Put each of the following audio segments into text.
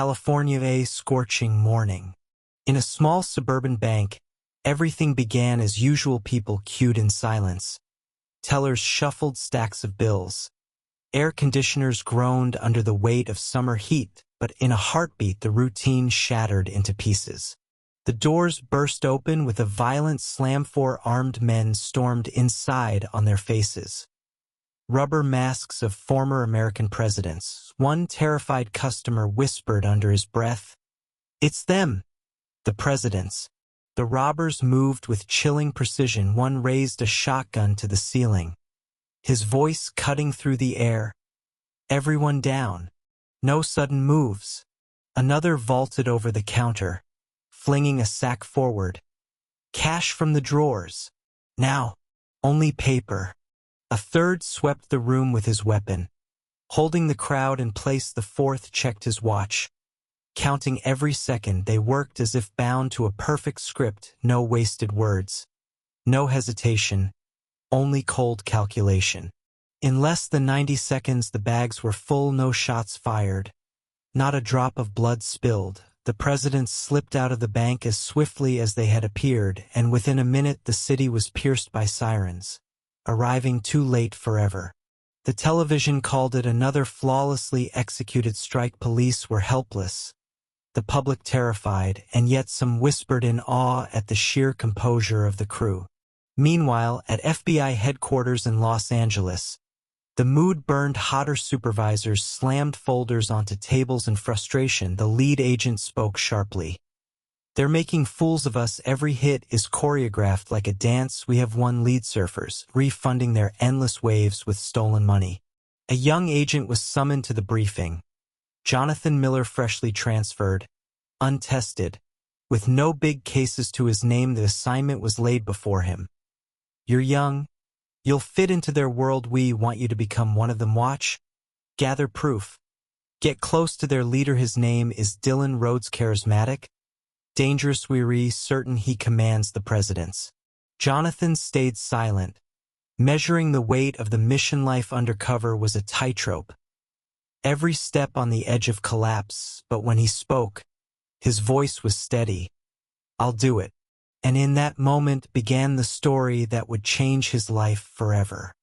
California, a scorching morning. In a small suburban bank, everything began as usual. People queued in silence. Tellers shuffled stacks of bills. Air conditioners groaned under the weight of summer heat, but in a heartbeat the routine shattered into pieces. The doors burst open with a violent slam. 4 armed men stormed inside on their faces. Rubber masks of former American presidents. One terrified customer whispered under his breath, "It's them, the presidents." The robbers moved with chilling precision. One raised a shotgun to the ceiling, his voice cutting through the air. "Everyone down. No sudden moves." Another vaulted over the counter, flinging a sack forward. "Cash from the drawers. Now, only paper." A third swept the room with his weapon, holding the crowd in place. The fourth checked his watch, counting every second. They worked as if bound to a perfect script. No wasted words, no hesitation, only cold calculation. In less than 90 seconds the bags were full. No shots fired, not a drop of blood spilled. The presidents slipped out of the bank as swiftly as they had appeared, and within a minute the city was pierced by sirens, arriving too late forever. The television called it another flawlessly executed strike. Police were helpless, the public terrified, and yet some whispered in awe at the sheer composure of the crew. Meanwhile, at FBI headquarters in Los Angeles, the mood burned hotter. Supervisors slammed folders onto tables in frustration. The lead agent spoke sharply. "They're making fools of us. Every hit is choreographed like a dance. We have one lead surfers, refunding their endless waves with stolen money." A young agent was summoned to the briefing. Jonathan Miller, freshly transferred, untested, with no big cases to his name. The assignment was laid before him. "You're young. You'll fit into their world. We want you to become one of them. Watch. Gather proof. Get close to their leader. His name is Dylan Rhodes. Charismatic, dangerous, weary, certain he commands the presidents." Jonathan stayed silent, measuring the weight of the mission. Life undercover was a tightrope, every step on the edge of collapse, but when he spoke, his voice was steady. "I'll do it." And in that moment began the story that would change his life forever.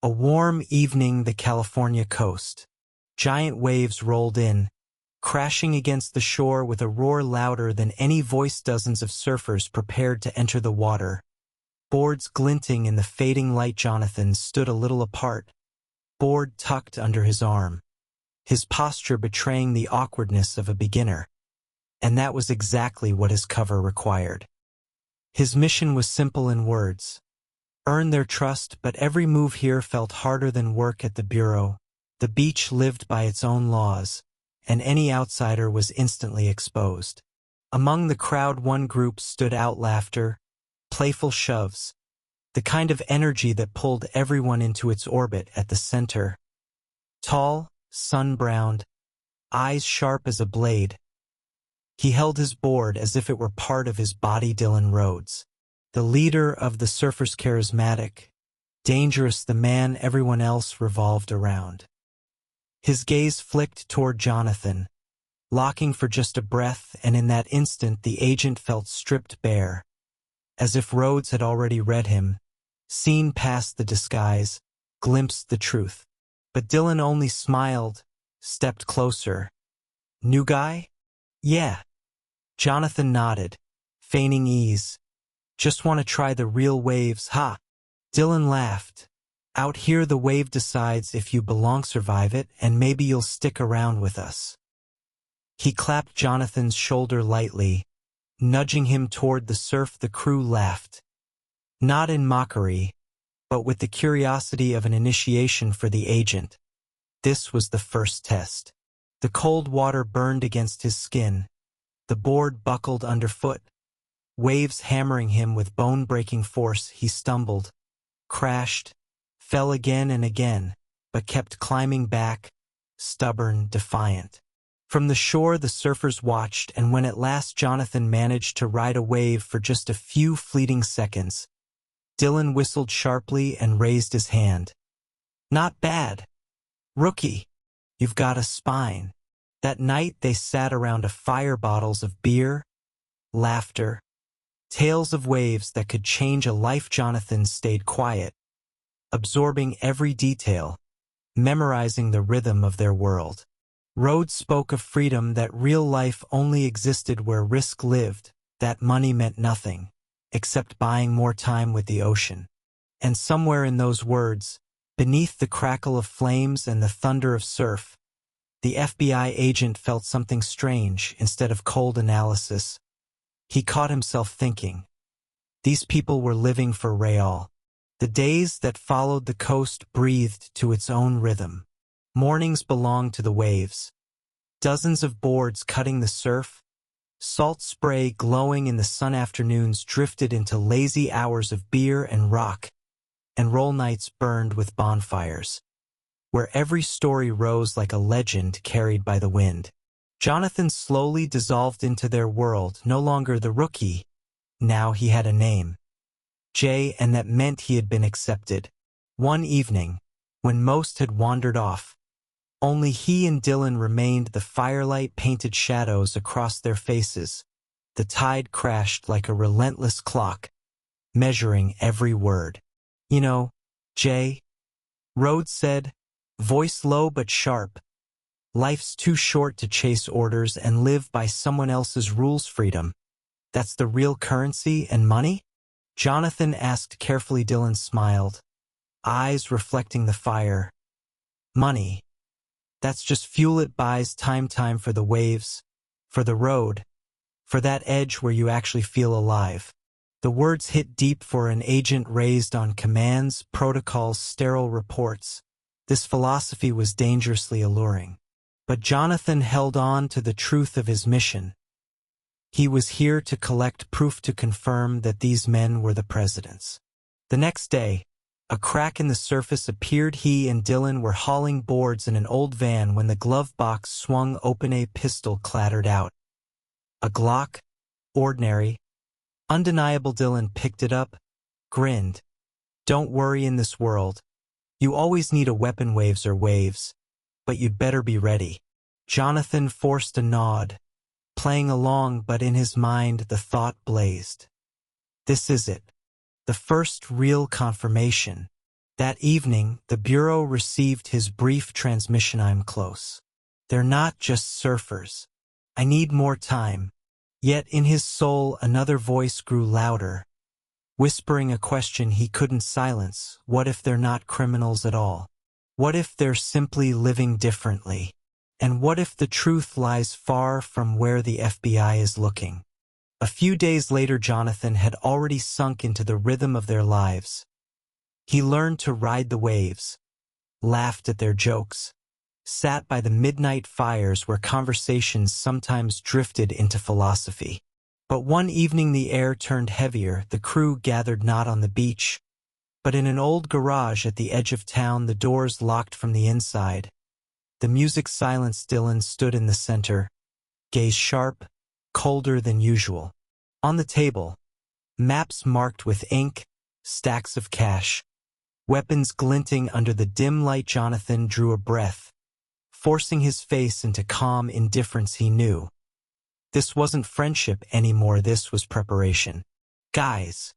A warm evening, the California coast. Giant waves rolled in, crashing against the shore with a roar louder than any voice. Dozens of surfers prepared to enter the water, boards glinting in the fading light. Jonathan stood a little apart, board tucked under his arm, his posture betraying the awkwardness of a beginner. And that was exactly what his cover required. His mission was simple in words: earn their trust. But every move here felt harder than work at the bureau. The beach lived by its own laws, and any outsider was instantly exposed. Among the crowd, one group stood out: laughter, playful shoves, the kind of energy that pulled everyone into its orbit. At the center, tall, sun-browned, eyes sharp as a blade, he held his board as if it were part of his body. Dylan Rhodes, the leader of the surfers, charismatic, dangerous, the man everyone else revolved around. His gaze flicked toward Jonathan, locking for just a breath, and in that instant the agent felt stripped bare, as if Rhodes had already read him, seen past the disguise, glimpsed the truth. But Dylan only smiled, stepped closer. "New guy?" "Yeah." Jonathan nodded, feigning ease. "Just want to try the real waves, ha." Dylan laughed. "Out here the wave decides if you belong. Survive it, and maybe you'll stick around with us." He clapped Jonathan's shoulder lightly, nudging him toward the surf. The crew laughed, not in mockery, but with the curiosity of an initiation for the agent. This was the first test. The cold water burned against his skin. The board buckled underfoot, waves hammering him with bone-breaking force. He stumbled, crashed, fell again and again, but kept climbing back, stubborn, defiant. From the shore the surfers watched, and when at last Jonathan managed to ride a wave for just a few fleeting seconds, Dylan whistled sharply and raised his hand. "Not bad. Rookie, you've got a spine." That night they sat around a fire, bottles of beer, laughter, tales of waves that could change a life. Jonathan stayed quiet, absorbing every detail, memorizing the rhythm of their world. Rhodes spoke of freedom, that real life only existed where risk lived, that money meant nothing, except buying more time with the ocean. And somewhere in those words, beneath the crackle of flames and the thunder of surf, the FBI agent felt something strange. Instead of cold analysis, he caught himself thinking. These people were living for real. The days that followed the coast breathed to its own rhythm. Mornings belonged to the waves. Dozens of boards cutting the surf, salt spray glowing in the sun. Afternoons drifted into lazy hours of beer and rock, and roll nights burned with bonfires, where every story rose like a legend carried by the wind. Jonathan slowly dissolved into their world, no longer the rookie. Now he had a name, Jay, and that meant he had been accepted. One evening, when most had wandered off, only he and Dylan remained. The firelight painted shadows across their faces. The tide crashed like a relentless clock, measuring every word. You know, Jay, Rhodes said, voice low but sharp, life's too short to chase orders and live by someone else's rules. Freedom, that's the real currency. And money? Jonathan asked carefully. Dylan smiled, eyes reflecting the fire. Money, that's just fuel. It buys time for the waves, for the road, for that edge where you actually feel alive. The words hit deep for an agent raised on commands, protocols, sterile reports. This philosophy was dangerously alluring. But Jonathan held on to the truth of his mission. He was here to collect proof, to confirm that these men were the presidents. The next day, a crack in the surface appeared. He and Dylan were hauling boards in an old van when the glove box swung open. A pistol clattered out. A Glock, ordinary, undeniable. Dylan picked it up, grinned. Don't worry, in this world, you always need a weapon. Waves are waves, but you'd better be ready. Jonathan forced a nod, playing along, but in his mind the thought blazed. This is it. The first real confirmation. That evening, the Bureau received his brief transmission. I'm close. They're not just surfers. I need more time. Yet in his soul another voice grew louder, whispering a question he couldn't silence. What if they're not criminals at all? What if they're simply living differently? And what if the truth lies far from where the FBI is looking? A few days later, Jonathan had already sunk into the rhythm of their lives. He learned to ride the waves, laughed at their jokes, sat by the midnight fires where conversations sometimes drifted into philosophy. But one evening the air turned heavier. The crew gathered not on the beach, but in an old garage at the edge of town. The doors locked from the inside. The music silenced. Dylan stood in the center, gaze sharp, colder than usual. On the table, maps marked with ink, stacks of cash, weapons glinting under the dim light. Jonathan drew a breath, forcing his face into calm indifference. He knew this wasn't friendship anymore, this was preparation. Guys,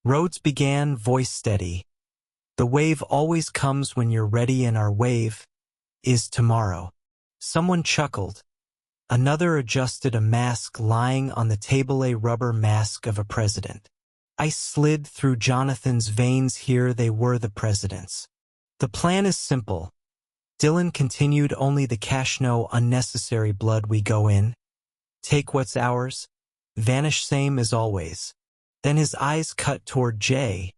Rhodes began, voice steady. The wave always comes when you're ready, and our wave is tomorrow. Someone chuckled. Another adjusted a mask lying on the table, a rubber mask of a president. Ice slid through Jonathan's veins. Here they were, the presidents. The plan is simple. Dylan continued, only the cash, no unnecessary blood. We go in, take what's ours, vanish same as always. Then his eyes cut toward Jay,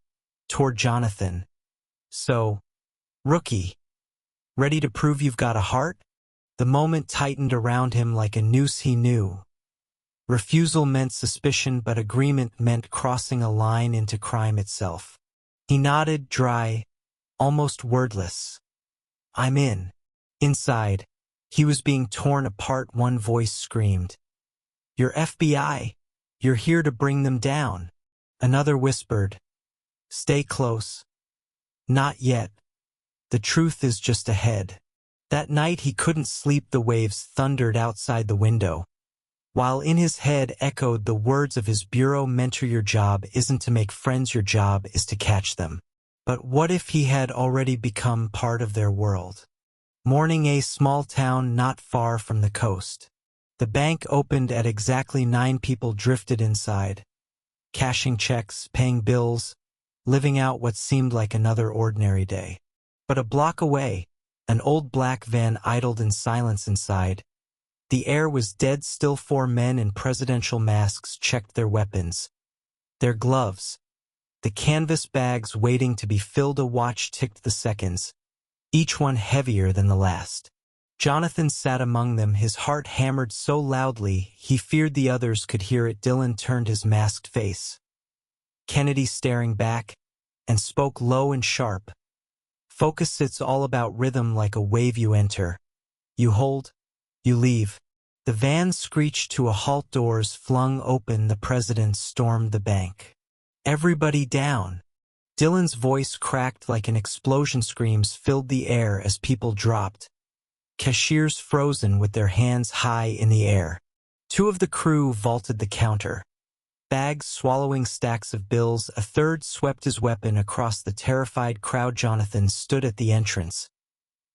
toward Jonathan. So, rookie, ready to prove you've got a heart? The moment tightened around him like a noose. He knew refusal meant suspicion, but agreement meant crossing a line into crime itself. He nodded, dry, almost wordless. I'm in. Inside, he was being torn apart. One voice screamed, "You're FBI. You're here to bring them down." Another whispered, "Stay close. Not yet. The truth is just ahead." That night he couldn't sleep. The waves thundered outside the window, while in his head echoed the words of his bureau mentor: your job isn't to make friends, your job is to catch them. But what if he had already become part of their world? Morning, a small town not far from the coast. The bank opened at exactly 9. People drifted inside, cashing checks, paying bills, living out what seemed like another ordinary day. But a block away, an old black van idled in silence inside. The air was dead still. 4 men in presidential masks checked their weapons, their gloves, the canvas bags waiting to be filled. A watch ticked the seconds, each one heavier than the last. Jonathan sat among them, his heart hammered so loudly he feared the others could hear it. Dylan turned his masked face, Kennedy staring back, and spoke low and sharp. Focus, it's all about rhythm. Like a wave, you enter, you hold, you leave. The van screeched to a halt, doors flung open, the president stormed the bank. Everybody down. Dylan's voice cracked like an explosion. Screams filled the air as people dropped, cashiers frozen with their hands high in the air. 2 of the crew vaulted the counter, bags swallowing stacks of bills. A third swept his weapon across the terrified crowd. Jonathan stood at the entrance,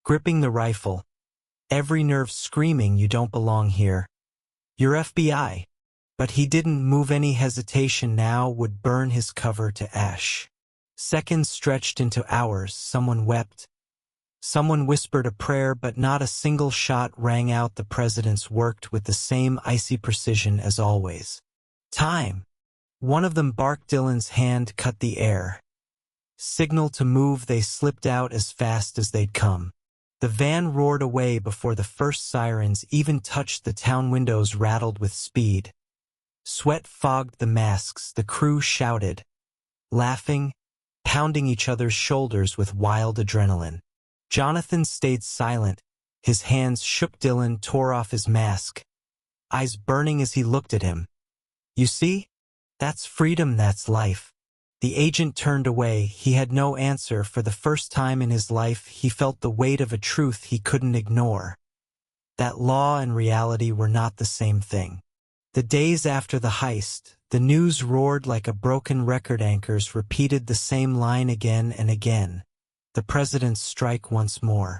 gripping the rifle, every nerve screaming, you don't belong here. You're FBI. But he didn't move. Any hesitation now would burn his cover to ash. Seconds stretched into hours. Someone wept. Someone whispered a prayer, but not a single shot rang out. The presidents worked with the same icy precision as always. Time. One of them barked. Dylan's hand cut the air. Signal to move. They slipped out as fast as they'd come. The van roared away before the first sirens even touched the town. Windows rattled with speed. Sweat fogged the masks. The crew shouted, laughing, pounding each other's shoulders with wild adrenaline. Jonathan stayed silent. His hands shook. Dylan tore off his mask, eyes burning as he looked at him. You see? That's freedom, that's life. The agent turned away. He had no answer. For the first time in his life, he felt the weight of a truth he couldn't ignore. That law and reality were not the same thing. The days after the heist, the news roared like a broken record. Anchors repeated the same line again and again. The president's strike once more.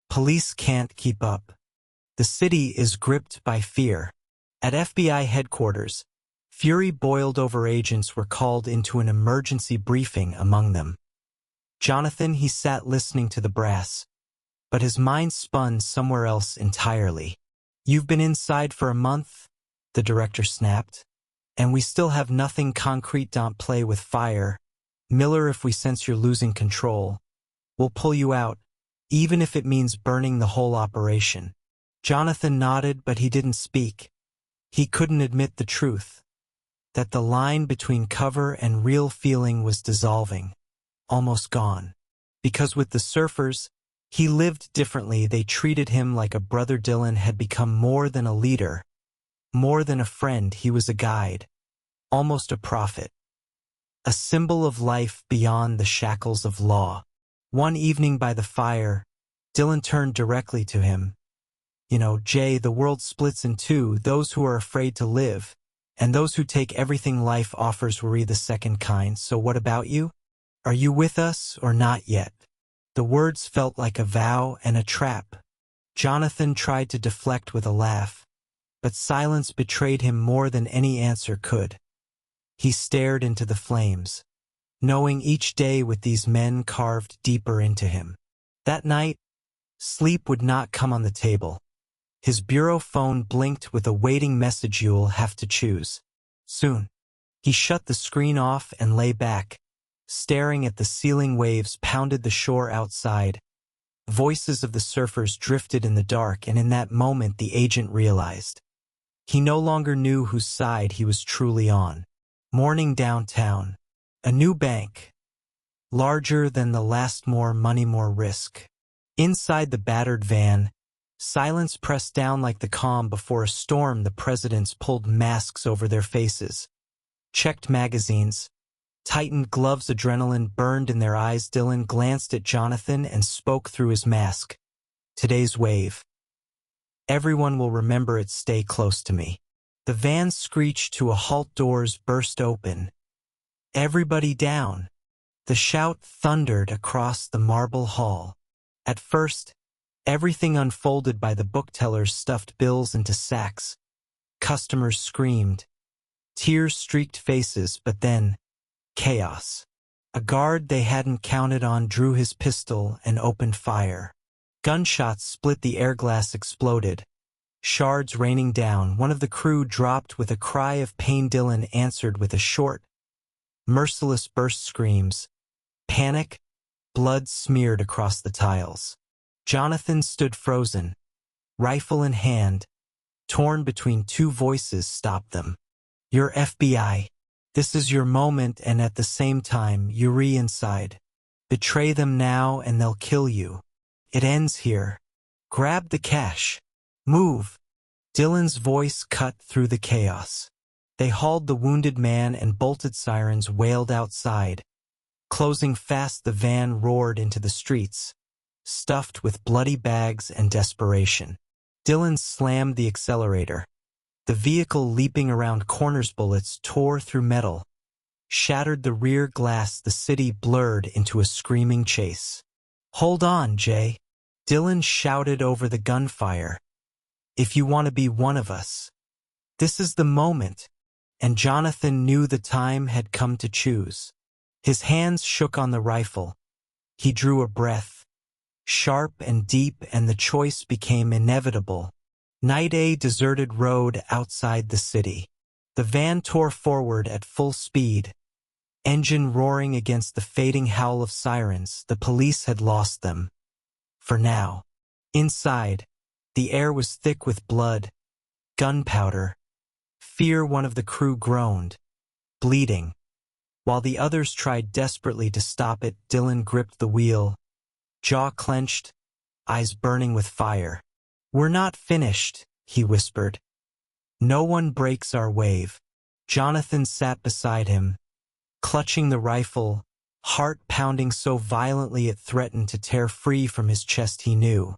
Police can't keep up. The city is gripped by fear. At FBI headquarters, fury boiled over. Agents were called into an emergency briefing. Among them, Jonathan. He sat listening to the brass, but his mind spun somewhere else entirely. You've been inside for a month, the director snapped, and we still have nothing concrete. Don't play with fire, Miller. If we sense you're losing control, we'll pull you out, even if it means burning the whole operation. Jonathan nodded, but he didn't speak. He couldn't admit the truth, that the line between cover and real feeling was dissolving, almost gone. Because with the surfers, he lived differently. They treated him like a brother. Dylan had become more than a leader, more than a friend. He was a guide, almost a prophet, a symbol of life beyond the shackles of law. One evening by the fire, Dylan turned directly to him. You know, Jay, the world splits in 2, those who are afraid to live, and those who take everything life offers. We're the second kind. So what about you? Are you with us or not yet? The words felt like a vow and a trap. Jonathan tried to deflect with a laugh, but silence betrayed him more than any answer could. He stared into the flames, knowing each day with these men carved deeper into him. That night, sleep would not come on the table. His bureau phone blinked with a waiting message: you'll have to choose soon. He shut the screen off and lay back, staring at the ceiling. Waves pounded the shore outside. Voices of the surfers drifted in the dark, and in that moment the agent realized he no longer knew whose side he was truly on. Morning downtown. A new bank, larger than the last. More money, more risk. Inside the battered van, silence pressed down like the calm before a storm. The presidents pulled masks over their faces, checked magazines, tightened gloves. Adrenaline burned in their eyes. Dylan glanced at Jonathan and spoke through his mask. Today's wave. Everyone will remember it. Stay close to me. The van screeched to a halt. Doors burst open. Everybody down. The shout thundered across the marble hall. At first, everything unfolded by the booktellers stuffed bills into sacks. Customers screamed. Tears streaked faces, but then, chaos. A guard they hadn't counted on drew his pistol and opened fire. Gunshots split, the airglass exploded. Shards raining down. One of the crew dropped with a cry of pain. Dylan answered with a short, merciless burst. Screams. Panic. Blood smeared across the tiles. Jonathan stood frozen, rifle in hand, torn between two voices. Stop them. You're FBI. This is your moment, and at the same time, Yuri inside. Betray them now and they'll kill you. It ends here. Grab the cash. Move. Dylan's voice cut through the chaos. They hauled the wounded man and bolted. Sirens wailed outside. Closing fast, the van roared into the streets, stuffed with bloody bags and desperation. Dylan slammed the accelerator. The vehicle leaping around corners. Bullets tore through metal, shattered the rear glass. The city blurred into a screaming chase. Hold on, Jay. Dylan shouted over the gunfire. If you want to be one of us, this is the moment. And Jonathan knew the time had come to choose. His hands shook on the rifle. He drew a breath, sharp and deep, and the choice became inevitable. Night. A deserted road outside the city. The van tore forward at full speed, engine roaring against the fading howl of sirens. The police had lost them. For now. Inside, the air was thick with blood, gunpowder, fear. One of the crew groaned, bleeding. While the others tried desperately to stop it, Dylan gripped the wheel, jaw clenched, eyes burning with fire. We're not finished, he whispered. No one breaks our wave. Jonathan sat beside him, clutching the rifle, heart pounding so violently it threatened to tear free from his chest. He knew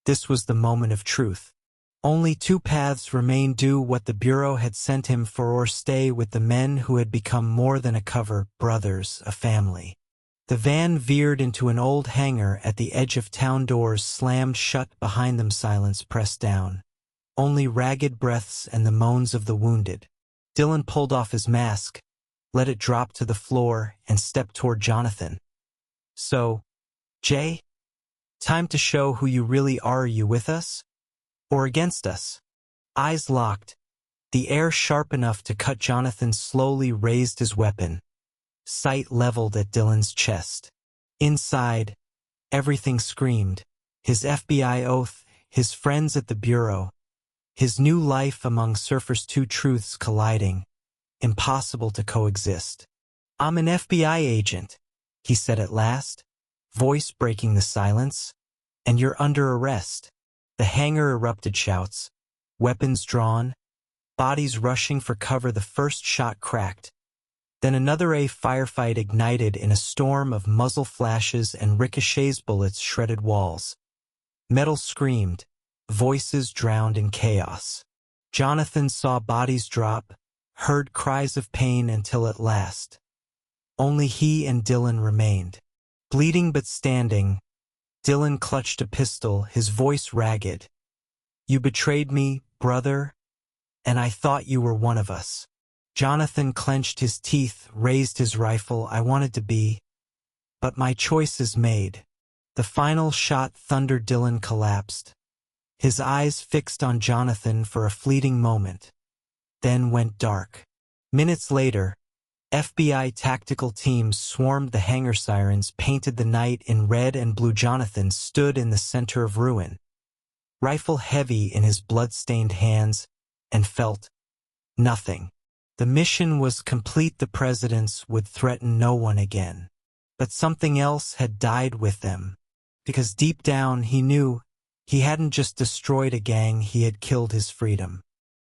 this was the moment of truth. Only two paths remained: do what the Bureau had sent him for, or stay with the men who had become more than a cover, brothers, a family. The van veered into an old hangar at the edge of town. Doors slammed shut behind them. Silence pressed down. Only ragged breaths and the moans of the wounded. Dylan pulled off his mask, let it drop to the floor, and stepped toward Jonathan. So, Jay, time to show who you really are. Are you with us? Or against us? Eyes locked, the air sharp enough to cut. Jonathan slowly raised his weapon, sight leveled at Dylan's chest. Inside, everything screamed. His FBI oath, his friends at the Bureau, his new life among surfers. Two truths colliding, impossible to coexist. I'm an FBI agent, he said at last, voice breaking the silence. And you're under arrest. The hangar erupted. Shouts, weapons drawn, bodies rushing for cover. The first shot cracked. Then another. A firefight ignited in a storm of muzzle flashes and ricochets. Bullets shredded walls. Metal screamed, voices drowned in chaos. Jonathan saw bodies drop, heard cries of pain, until at last only he and Dylan remained. Bleeding but standing, Dylan clutched a pistol, his voice ragged. You betrayed me, brother, and I thought you were one of us. Jonathan clenched his teeth, raised his rifle. I wanted to be, but my choice is made. The final shot thundered. Dylan collapsed, his eyes fixed on Jonathan for a fleeting moment, then went dark. Minutes later, FBI tactical teams swarmed the hangar. Sirens painted the night in red and blue. Jonathan stood in the center of ruin, rifle heavy in his blood-stained hands, and felt nothing. The mission was complete. The presidents would threaten no one again. But something else had died with them, because deep down he knew he hadn't just destroyed a gang, he had killed his freedom.